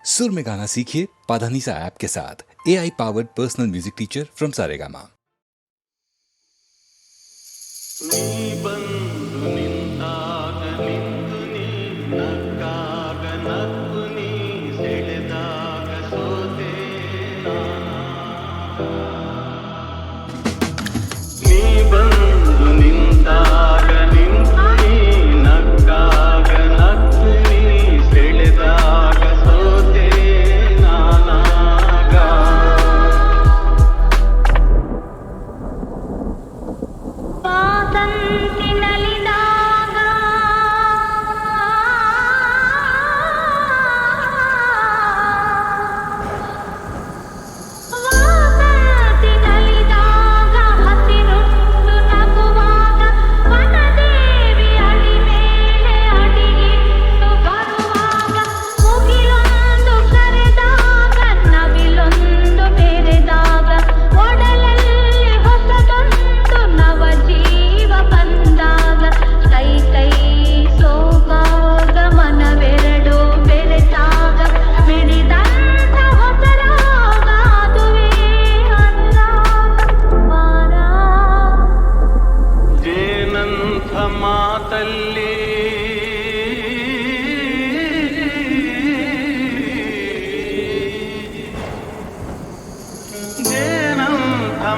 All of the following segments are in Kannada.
सुर में गाना सीखिए पाधानीसा ऐप के साथ। AI powered personal music teacher from Saregama.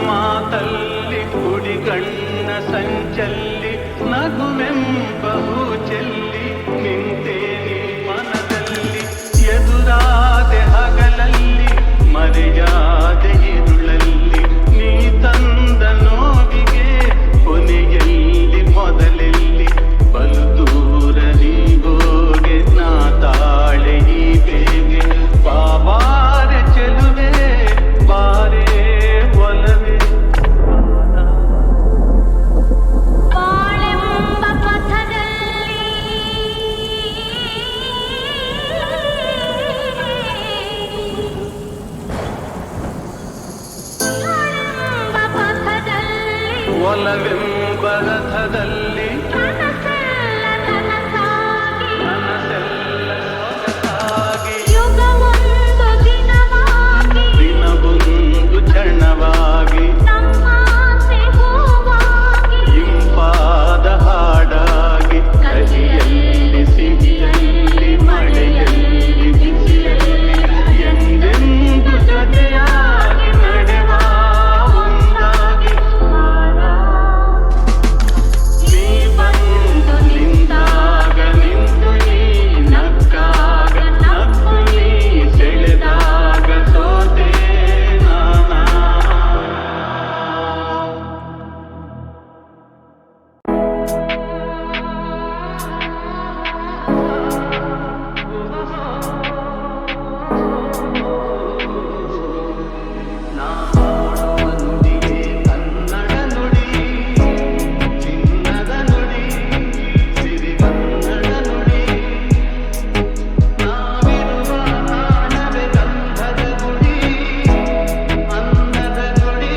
ಮಾತಲ್ಲಿ ಕುಡಿಗಣ್ಣ ಸಂಚಲ್ಲಿ ನಗುವೆಂಬಹು ಚೆಲ್ಲಿ ನಿಂತೇನೆ ಮನದಲ್ಲಿ ಎದುರಾದೆ ಹಗಲಲ್ಲಿ ಮರೆಯಾದೆ ಇರುಳಲ್ಲಿ ನೀ ತಂದ ನೋವಿಗೆ ಕೊನೆಯಲ್ಲಿ ಮೊದಲೆಲ್ಲಿ ಬಲು ದೂರ ನೀಗೋಗೆ ನಾ ತಾಳೆ ಈ ಬೇಗೆ ಬಾಬಾರೆ ಚೆಲುವೆ ಬಾರೆ ಒಲವೆಂಬ ರಥದಲ್ಲಿ ದಿನವೊಂದು ಕ್ಷಣವಾಗಿ ಇಂಪಾದ ಹಾಡಾಗಿ ಕಹಿಯಲ್ಲಿ ಸಿಹಿಯಲ್ಲಿ ಮಳೆಯಲ್ಲಿ ಬಿಸಿಯಲ್ಲಿ ಎಂದೆಂದು ಜೊತೆಯಾಗಿ ನಡೆವ ಒಂದಾಗಿ ನೀ ಬಂದು ನಿಂತಾಗ ನಿಂತು ನೀ ನಕ್ಕಾಗ ನಕ್ಕು ನೀ ಸೆಳೆದಾಗ ಸೋತೆ ನಾನಾ ನಾಡುವ ನುಡಿಯೇ ಕನ್ನಡ ನುಡಿ ಚಿನ್ನದ ನುಡಿ ಸಿರಿಗನ್ನಡ ನುಡಿ ನಾವಿರುವ ತಾಣವೇ ಗಂಧದ ಗುಡಿ ಅಂದದ ಗುಡಿ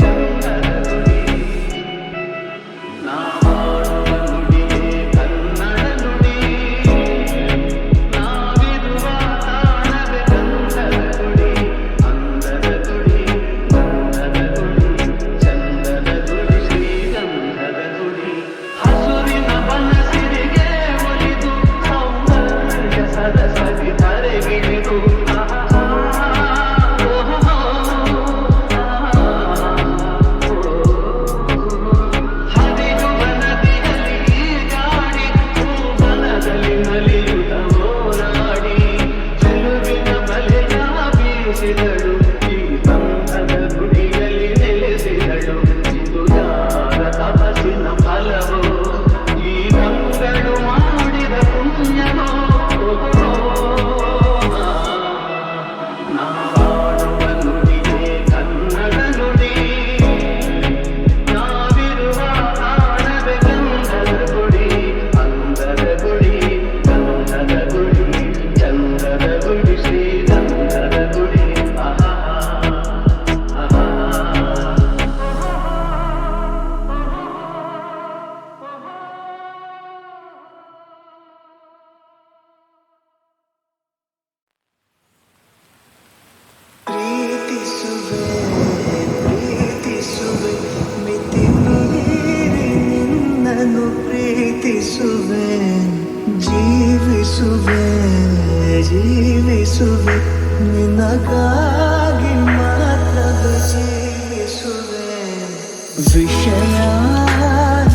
ಚಂದದ ಗುಡಿ ನಾಡುವ ನುಡಿಯೇ ಕನ್ನಡ ನುಡಿ ನಾವಿರುವ ತಾಣವೇ ಗಂಧದ ಗುಡಿ ಅಂದದ ಗುಡಿ ಗಂಧದ ಗುಡಿ ಚಂದದ ಗುಡಿ ಶ್ರೀಗಂಧದ ಗುಡಿ ಹಸುರಿನ ಬನಸಿರಿಗೆ ಒಲಿದು ಸೌಂದರ್ಯ ಸರಸದಿ ಧರೆಗಿಳಿದು ಹರಿಯುವ ನದಿಯಲ್ಲಿ ಈಜಾಡಿ ಭುವನದಲ್ಲಿ ನಲಿಯುತ್ತ ಹೋರಾಡಿ ಚೆಲುವಿನ ಬಲೆಯ ಬೀಸಿದಳು ಈ ಗಂಧದ ಗುಡಿಯಲ್ಲಿ ನೆಲೆಸಿದಳು ಇದು ಯಾರ ತಪಸ್ಸಿನ ಫಲವೋ ಈ ಗಂಗಳು ಮಾಡಿದ ಪುಣ್ಯವೋ ನಾಡುವ ನುಡಿಯೇ ಕನ್ನಡ ನುಡಿ ನಾವಿರುವ ತಾಣವೇ ಗಂಧದ ಗುಡಿ ಅಂದದ ಗುಡಿ ಗಂಧದ ಗುಡಿ ಚಂದದ ಗುಡಿ ಶ್ರೀಗಂಧದ ಗುಡಿ ಆಹಾ ಜೀವಿಸುವೆ ಜೀವಿಸುವೆ ಜೀವಿಸುವೆ ನಿನಗಾಗಿ ಮಾತ್ರವೇ ಜೀವಿಸುವೆ ವಿಷಯ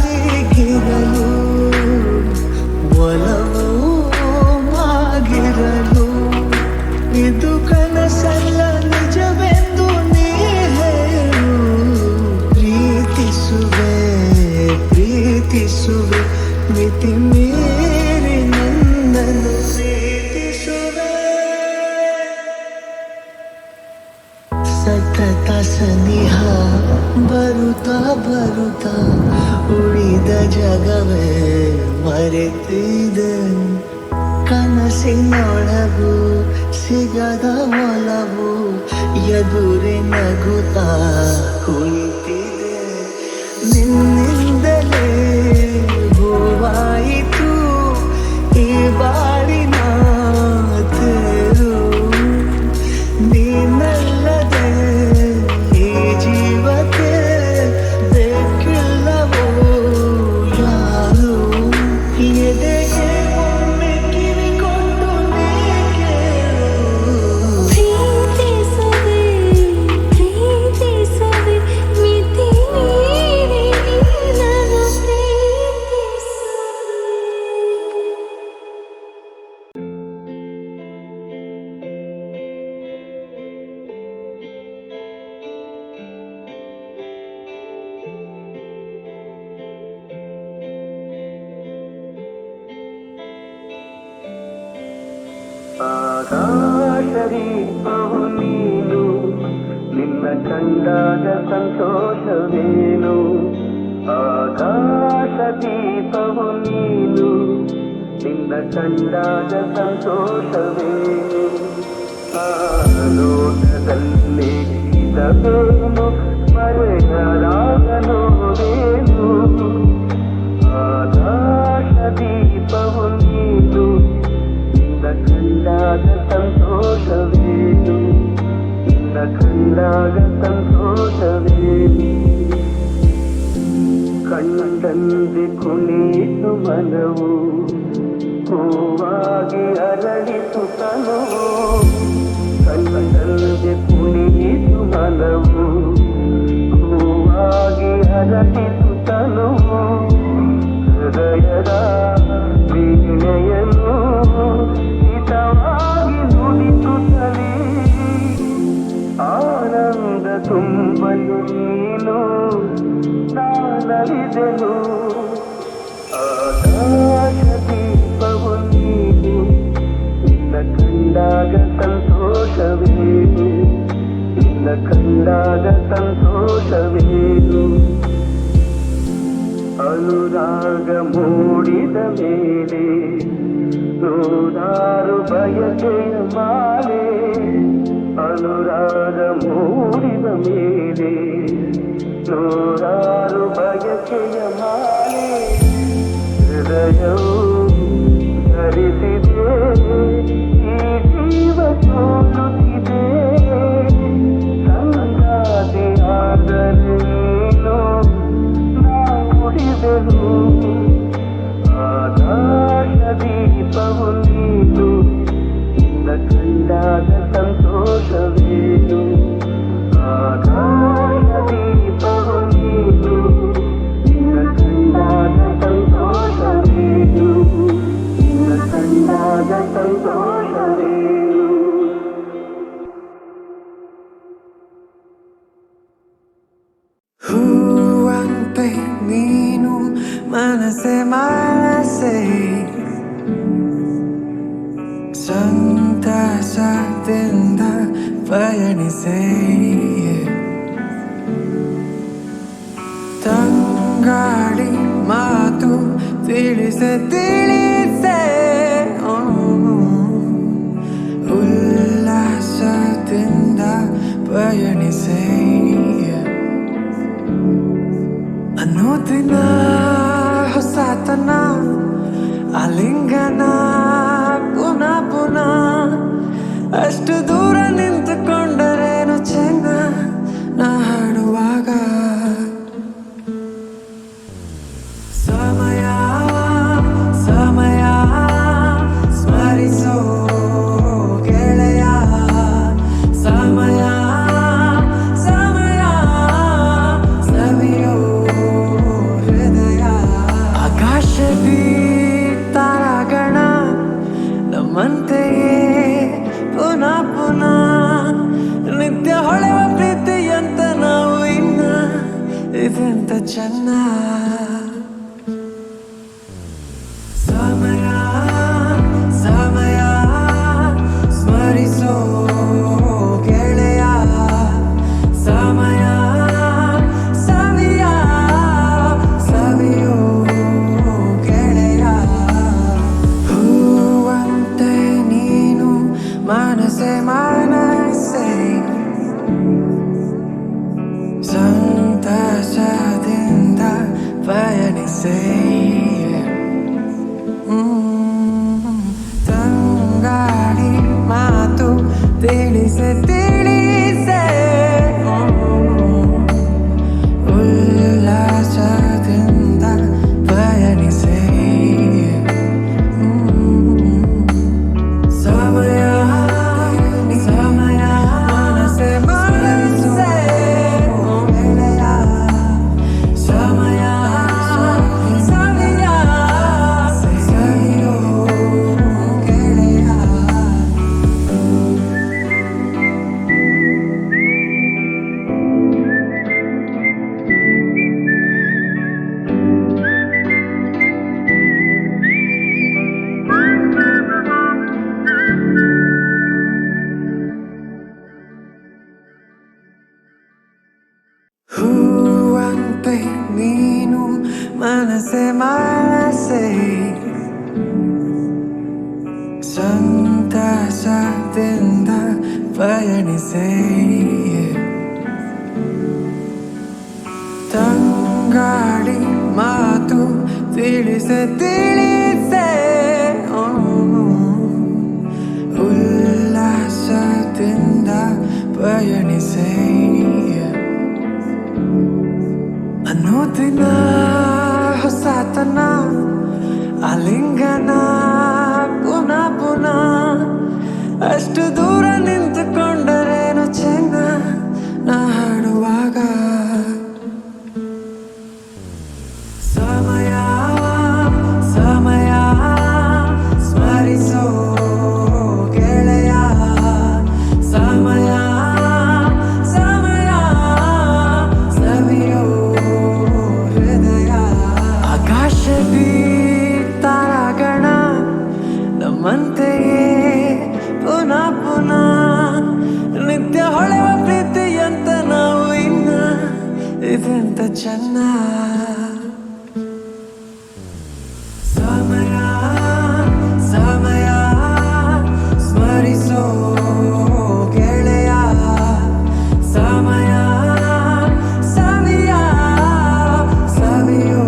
ಹೀಗಿರಲು ಒಲವು ಆಗಿರಲು ಇದು ಕನಸಲ್ಲ ನಿಜವೆಂದು ನೀ ಹೇಳು ಪ್ರೀತಿಸುವೆ ಪ್ರೀತಿಸುವೆ ಮಿತಿ ಮೀರಿ ನನ್ನನ್ನು ಪ್ರೀತಿಸುವೆ ಸತತ ಸನಿಹ ಬರುತ್ತಾ ಬರುತ್ತಾ ಉಳಿದ ಜಗವೇ ಮರೆತಿದೆ ಕನಸಿನೊಳಗು ಸಿಗದ ಒಲವು ಎದುರೆ ನಗುತ್ತಾ ಕುಳಿತಿದೆ ನಿನ್ನಿಂದಲೇ ಹೂವಾಯಿತು ಈ ಬಾಳಿನ ತೇರು ನೀನಲ್ಲದೆ ಈ ಜೀವಕ್ಕೆ ಬೇಕಿಲ್ಲವೋ ಯಾರು ಎದೆಗೆ ಒಮ್ಮೆ ಕಿವಿಕೊಂಡು ನೀ ಕೇಳು ಪ್ರೀತಿಸುವೆ ಪ್ರೀತಿಸುವೆ ಮಿತಿ ಮೀರಿ ನಿನ್ನನ್ನು ಪ್ರೀತಿಸುವೆ ಆಕಾಶದೀಪವು ನೀನು ನಿನ್ನ ಕಂಡಾಗ ಸಂತೋಷವೇನು ಆಕಾಶದೀಪವು ನೀನು ನಿನ್ನ ಕಂಡಾಗ ಸಂತೋಷವೇನು ಆಲೋಕದಲ್ಲಿ ಇದವೇನು ಮರೆಯಲಾಗಲೋವೇನು ಆಕಾಶದೀಪವು ನೀನು ನಿನ್ನ ಕಂಡಾಗ ಸಂತೋಷವೇನು ನಿನ್ನ ಕಂಡಾಗ ಸಂತೋಷವೇನು ಕಂಡಂತೆ ಕುಣಿತು ಮನವು ಹೂವಾಗಿ ಅರಳಿತು ತನುವು ಕಂಡಂತೆ ಕುಣಿತು ಮನವು ಹೂವಾಗಿ ಅರಳಿತು ತನುವು ಹೃದಯದ ವೀಣೆಯನ್ನು ಹಿತವಾಗಿ ನುಡಿಸುತ್ತಲೇ ಆನಂದ ತುಂಬಲು ನೀನು ನಾನರಿದೆನು ಆಕಾಶದೀಪವು ನೀನು ನಿನ್ನ ಕಂಡಾಗ ಸಂತೋಷವೇನು ನಿನ್ನ ಕಂಡಾಗ ಸಂತೋಷವೇನು ಅನುರಾಗ ಮೂಡಿದ ಮೇಲೆ ನೂರಾರು ಬಯಕೆಯ ಮಾಲೆ ಅನುರಾಗ ಮೂಡಿದ ಮೇಲೆ ನೂರಾರು ಬಯಕೆಯ ಮಾಲೆ ಹೃದಯವು ಧರಿಸಿದೆ ಈ ಜೀವ ಸೋಲುತ್ತಿದೆ ಸಂಗಾತಿಯಾದರೆ ನೀನು ಉಳಿದೆನು ಆಕಾಶದೀಪವು ನೀನು ನಿನ್ನ ಕಂಡಾಗ ಸಂತೋಷವೇನು ಆಕಾಶದೀಪವು ನೀನು ನಿನ್ನ ಕಂಡಾಗ ಸಂತೋಷವೇನು ನಿನ್ನ ಕಂಡಾಗ ಸಂತೋಷವೇನು ಹೂವಂತೆ ನೀನು ಮನಸೆ ಮನಸೆ ಸಂತಸದಿಂದ ಪಯಣಿಸೆ ತಂಗಾಡಿ ಮಾತು ತಿಳಿಸೆ ತಿಳಿಸೆ ಉಲ್ಲಾಸದಿಂದ ಪಯಣಿಸೆ ಅನ್ನೋದಿನ ಹೊಸತನ ಆಲಿಂಗನ ಪುನಃ ಪುನಃ ಅಷ್ಟು ದೂರ ನಿಂತುಕೊಂಡರೇನು ಚೆನ್ನ ನಾ ಹಾಡುವಾಗ ಸಮಯ ಪುನಃ ಪುನಃ ನಿತ್ಯ ಹೊಳೆವ ಪ್ರೀತಿಯಂತ ನಾವು ಇನ್ನ ಇದೆಂತ ಚೆನ್ನ ಸಮಯ ಸಮಯ ಸ್ಮರಿಸೋ ಗೆಳೆಯ ಸಮಯ ಸವಿಯ ಸವಿಯೋ ಗೆಳೆಯ ಹೂವಂತೆ ನೀನು ಮನಸೆ ಮನಸೆ ಸಂತಸದಿಂದ ಪಯಣಿಸೆ ತಂಗಾಡಿ ಮಾತು ತಿಳಿಸೆ ತಿಳಿಸೆ ಉಲ್ಲಾಸದಿಂದ ಪಯಣಿಸೆ ಸಮಯ ಸಮಯ ಮನಸೆ ಮನಸೆ ಗೆಳೆಯ ಸಮಯ ಸವಿಯ ಸವಿಯೋ ಗೆಳೆಯ ಹೂವಂತೆ ನೀನು ಮನಸೆ ಮನಸೆ ಸಂತಸದಿಂದ ಪಯಣಿಸೆ ತಂಗಾಡಿ ಮಾತು ತಿಳಿಸೆ ತಿಳಿಸೆ ಉಲ್ಲಾಸದಿಂದ ಪಯಣಿಸೆ ಅನುದಿನ ಹೊಸತನ ಆಲಿಂಗನ ಪುನಃ ಪುನಃ ಅಷ್ಟು ದೂರ ನಿಂತುಕೊಂಡರೇನು ಚೆನ್ನ ನಾ ಹಾಡುವಾಗ ಸಮಯ ಸಮಯ ಸ್ಮರಿಸೋ ಗೆಳೆಯ ಸಮಯ ಸಮಯ ಸವಿಯೋ ಹೃದಯ ಆಕಾಶದಿ ತಾರಾಗಣ ನಮ್ಮಂತೆಯೇ ಪುನಃ ಪುನಃ ನಿತ್ಯ ಹೊಳೆವ ಪ್ರೀತಿಯಂತ ನಾವು ಇನ್ನ ಇದೆಂತ ಚೆನ್ನ ಸಮಯ ಸಮಯ ಸ್ಮರಿಸೋ ಗೆಳೆಯ ಸಮಯ ಸವಿಯ ಸವಿಯೋ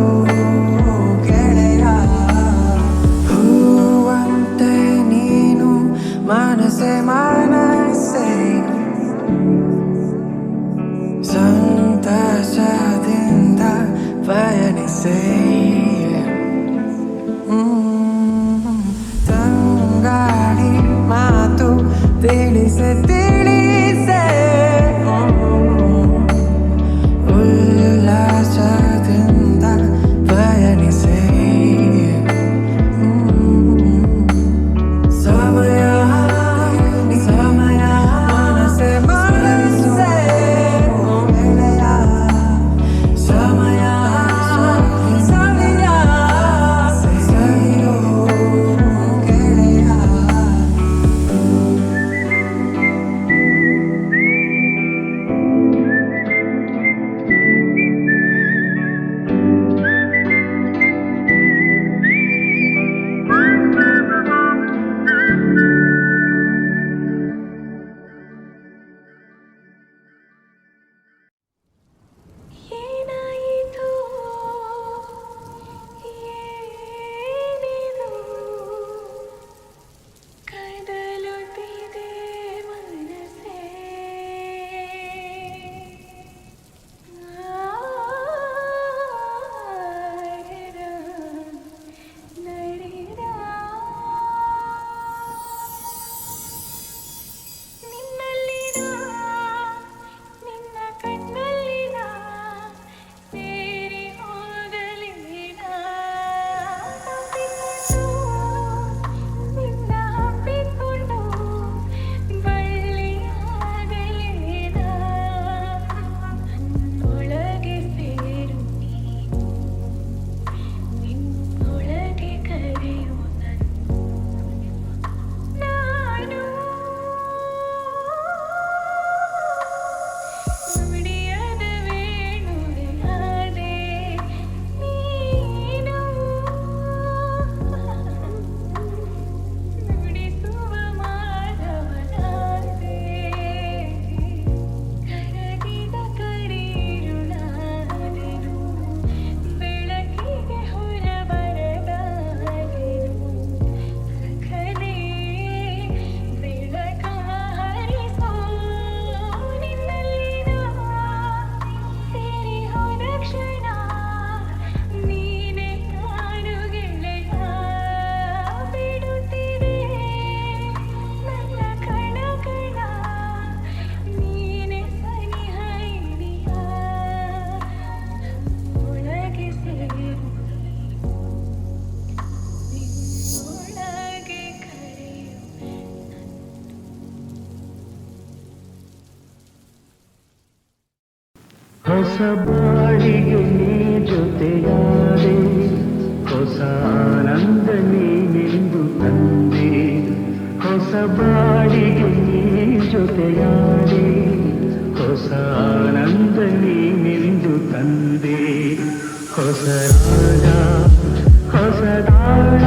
ಗೆಳೆಯ ಹೂವಂತೆ ನೀನು ಮನಸೆ ಮನಸೆ ಸಂತಸದಿಂದ ಪಯಣಿಸೆ ತಂಗಾಡಿ ಮಾತು ತಿಳಿಸೆ ತಿಳಿಸೆ ಉಲ್ಲಾಸದಿಂದ ಪಯಣಿಸೆ ಸಮಯ ಸಮಯ ಮನಸೆ ಮನಸೆ ಗೆಳೆಯ ಸಮಯ ಸವಿಯ ಹೊಸ ಬಾಳಿಗೆ ನೀ ಜೊತೆಯಾದೆ, ಹೊಸ ಆನಂದ ನೀನೆಂದು ತಂದೆ. ಹೊಸ ಬಾಳಿಗೆ ನೀ ಜೊತೆಯಾದೆ, ಹೊಸ ಆನಂದ ನೀನೆಂದು ತಂದೆ. ಹೊಸ ರಾಗ, ಹೊಸ ತಾಳ,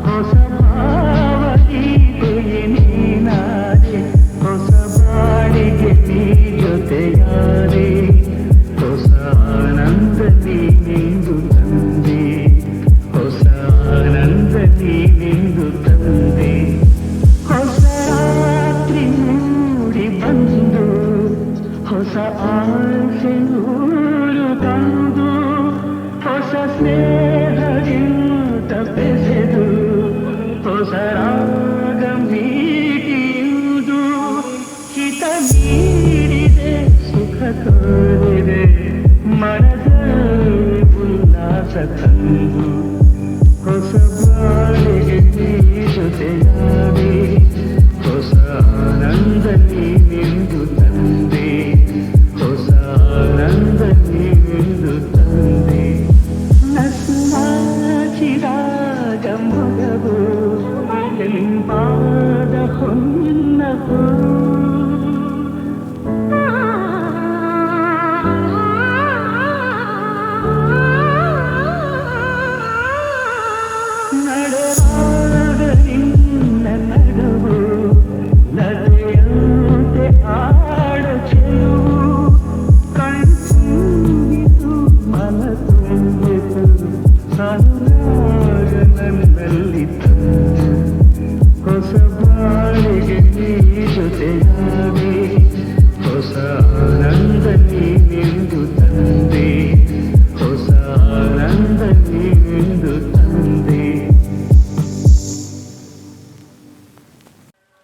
ಹೊಸ ಭಾವಗೀತೆಯೇ ನೀನಾದೆ. ಹೊಸ ಬಾಳಿಗೆ ನೀ ಜೊತೆಯಾದೆ, ಹೊಸ ಆನಂದ ನೀನೆಂದು ತಂದೆ. ಹೊಸ ಆನಂದ ನೀನೆಂದು ತಂದೆ. ಹೊಸ ರಾತ್ರಿ ಮೂಡಿ ಬಂದು, ಹೊಸ ಆಸೆ ನೂರು ತಂದು, ಹೊಸ ಸ್ನೇಹದಿಂದ ಬೆಸೆದು, ಹೊಸ ರಾಗ ಮೀಟಿಯುವುದು. ಹಿತ ನೀಡಿದೆ, ಸುಖ ತೋರಿದೆ, ಮನದಲ್ಲಿ ಉಲ್ಲಾಸ ತಂದು. ಹೊಸ ಬಾಳಿಗೆ ನೀ ಜೊತೆಯಾದೆ, ಹೊಸ ಆನಂದ ನೀನೆಂದು ತಂದೆ. ಹೊಸ ಆನಂದ ನೀನೆಂದು ತಂದೆ. ನಸುನಾಚಿದಾಗ ಮೊಗವು, ಕೆಂಪಾದ ಹೊನ್ನವು. ನಡೆದಾಗ ನಿನ್ನ ನಡುವು, ನದಿಯಂತೆ ಆಡ ಚೆಲುವು. ಕಣ್ತುಂಬಿತು, ಮನ ತುಂಬಿತು, ಅನುರಾಗ ನನ್ನಲ್ಲಿ ತಂದು. ಹೊಸ ಬಾಳಿಗೆ ನೀ ಜೊತೆಯಾದೆ, ಹೊಸ ಆನಂದ ನೀನೆಂದು ತಂದೆ. ಹೊಸ ಆನಂದ ನೀನೆಂದು ತಂದೆ.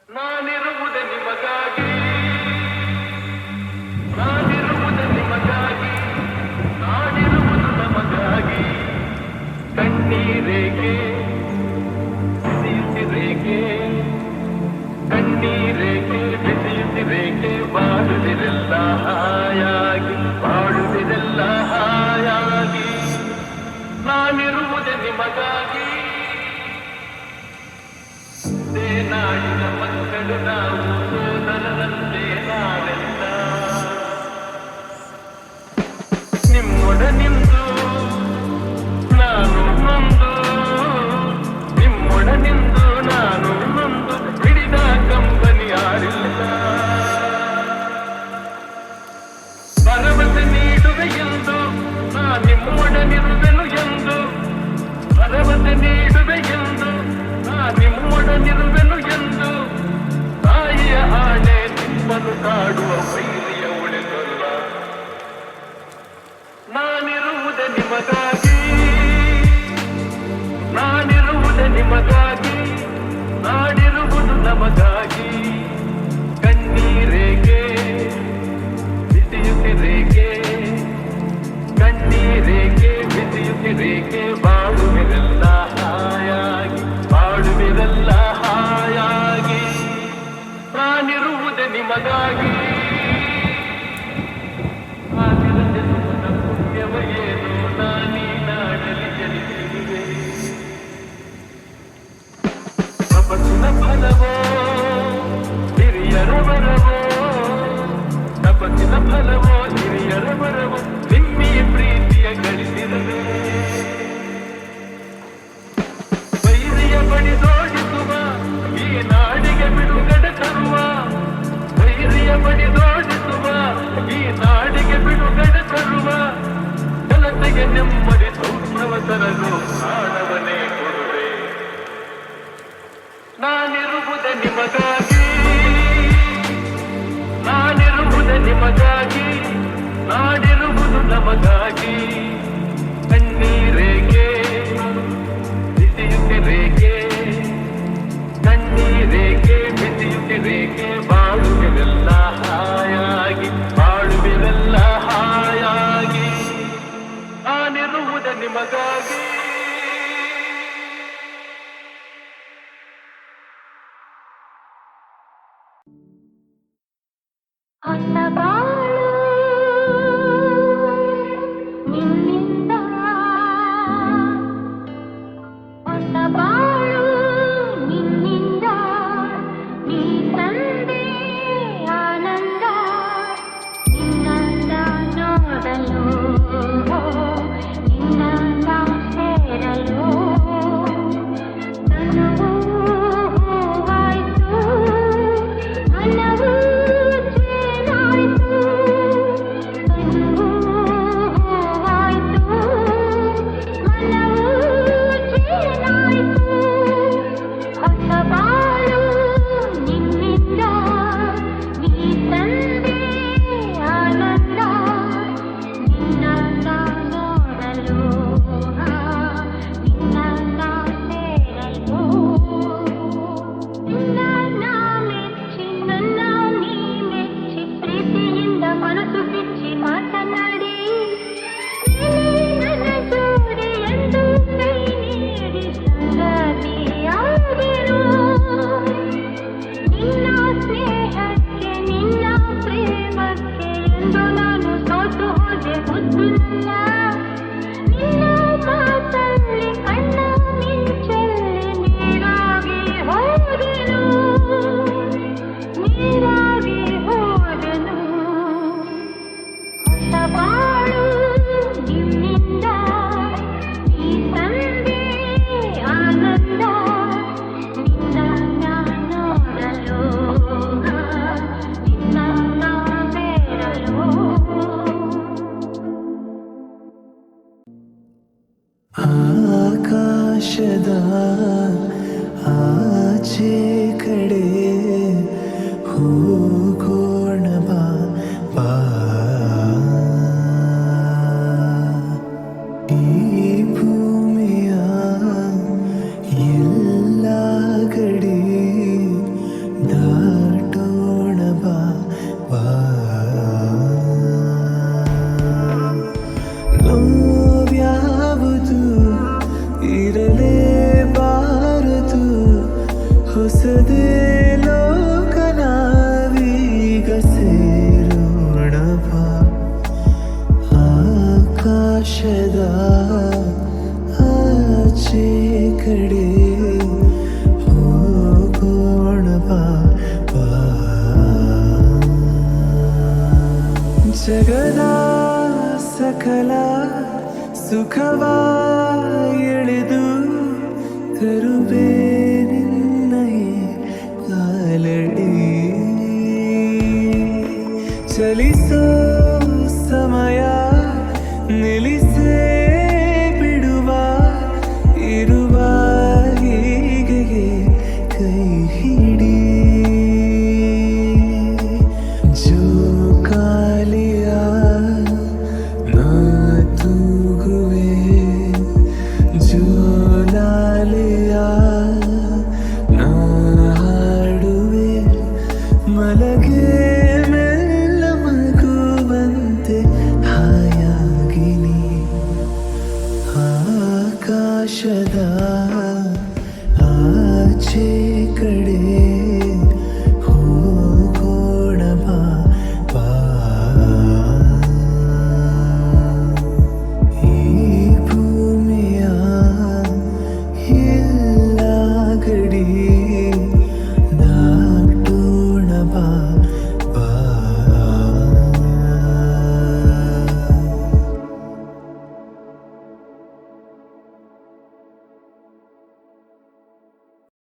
ನಾನಿರುವುದೇ ನಿಮಗಾಗಿ, ನಾನಿರುವುದೇ ನಿಮಗಾಗಿ, ನಾನಿರುವುದು ನಮಗಾಗಿ. ಕಣ್ಣೀರೇಕೆ ಬಿಸಿಯುತ್ತಿರೇಕೆ, ಕಣ್ಣೀರೇಕೆ ಬಿಸಿಯುತ್ತಿರೇಕೆ, ಬಾಳುವಿರೆಲ್ಲ ಹಾಯಾಗಿ, ಬಾಳುವಿರೆಲ್ಲ ಹಾಯಾಗಿ. ನಾನಿರುವುದೇ ನಿಮಗಾಗಿ. ನಾಡಿನ ಮಕ್ಕಳು ನಾವು, ಸೋದರರಂತೆ ನಾವೆಲ್ಲ. ನಿಮ್ಮೊಡನಿಂದು ನಾನು ನೊಂದು, ನಿಮ್ಮೊಡನಿಂದು ನಾನು ನೊಂದು, ಹಿಡಿದ ಕಂಪನಿ ಆಡಿಲ್ಲ. ಭರವಸೆ ನೀಡುವೆ ಎಂದು ನಾ ನಿಮ್ಮೊಡನಿರುವೆನು ಎಂದು, ಭರವಸೆ ನೀಡುವೆ ಎಂದು ನಾ ನಿಮ್ಮೊಡನಿರುವೆನು ಎಂದು. ತಾಯಿಯ ಆಣೆ ನಿಮ್ಮನ್ನು ಕಾಡುವ ವೈರಿಯ ಉಳಿದಲ್ಲ. ನಾನಿರುವುದೇ ನಿಮಗಾಗಿ, ನಾನಿರುವುದೇ ನಿಮಗಾಗಿ, ನಾಡಿರುವುದು ನಮಗಾಗಿ. ಕಣ್ಣೀರೇಕೆ ಬಿಸಿಯುತ್ತಿರೇಕೆ, ಕಣ್ಣೀರೇಕೆ ಬಿಸಿಯುತ್ತಿರೇಕೆ, ಬಾಳುವಿರೆಲ್ಲ ಹಾಯಾಗಿ, ಬಾಳುವಿರೆಲ್ಲ ಹಾಯಾಗಿ. ನಾನಿರುವುದೇ ನಿಮಗಾಗಿ. ಆಗಿದ ಜನ್ಮದ ಪುಣ್ಯವ ಏನು, ನಾನೀ ನಾಡಲಿ ಜನಿಸಿರುವೆ. ತಪಸ್ಸಿನ ಫಲವೋ ಹಿರಿಯರ ವರವೋ, ತಪಸ್ಸಿನ ಫಲವೋ ಹಿರಿಯರ ವರವೋ, ನಿಮ್ಮಿ ಪ್ರೀತಿಯ ಗಳಿಸಿರವೆ. ವೈರಿಯ ಬಡಿದೋಡಿಸುವ, ಈ ನಾಡಿಗೆ ಬಿಡುಗಡೆ ತರುವ. ವೈರಿಯ ಬಡಿದೋಡಿಸುವ, ಈ ನಾಡಿಗೆ ಬಿಡುಗಡೆ ತರುವ. ಜನತೆಗೆ ನೆಮ್ಮದಿ ಸೌಖ್ಯವ ತರಲು ಪ್ರಾಣವನ್ನೇ ಕೊಡುವೆ. ನಾನಿರುವುದೇ ನಿಮಗಾಗಿ, ನಾನಿರುವುದೇ ನಿಮಗಾಗಿ, ನಾಡಿರುವುದು ನಮಗಾಗಿ. ಕಣ್ಣೀರೇಕೆ ಬಿಸಿಯುತ್ತಿರೇಕೆ, ಕಣ್ಣೀರೇಕೆ ಬಿಸಿಯುತ್ತಿರೇಕೆ, ಬಾಳುವಿರೆಲ್ಲ ಹಾಯಾಗಿ, ಬಾಳುವಿರೆಲ್ಲ ಹಾಯಾಗಿ. ನಾನಿರುವುದೇ ನಿಮಗಾಗಿ. ಹೊಸ ಬಾಳು ಸಕಲ ಸುಖವ ಎಳೆದು ತರುವೆ ನಿನ್ನೈ ಕಾಲಡಿ ಚಲಿಸೋ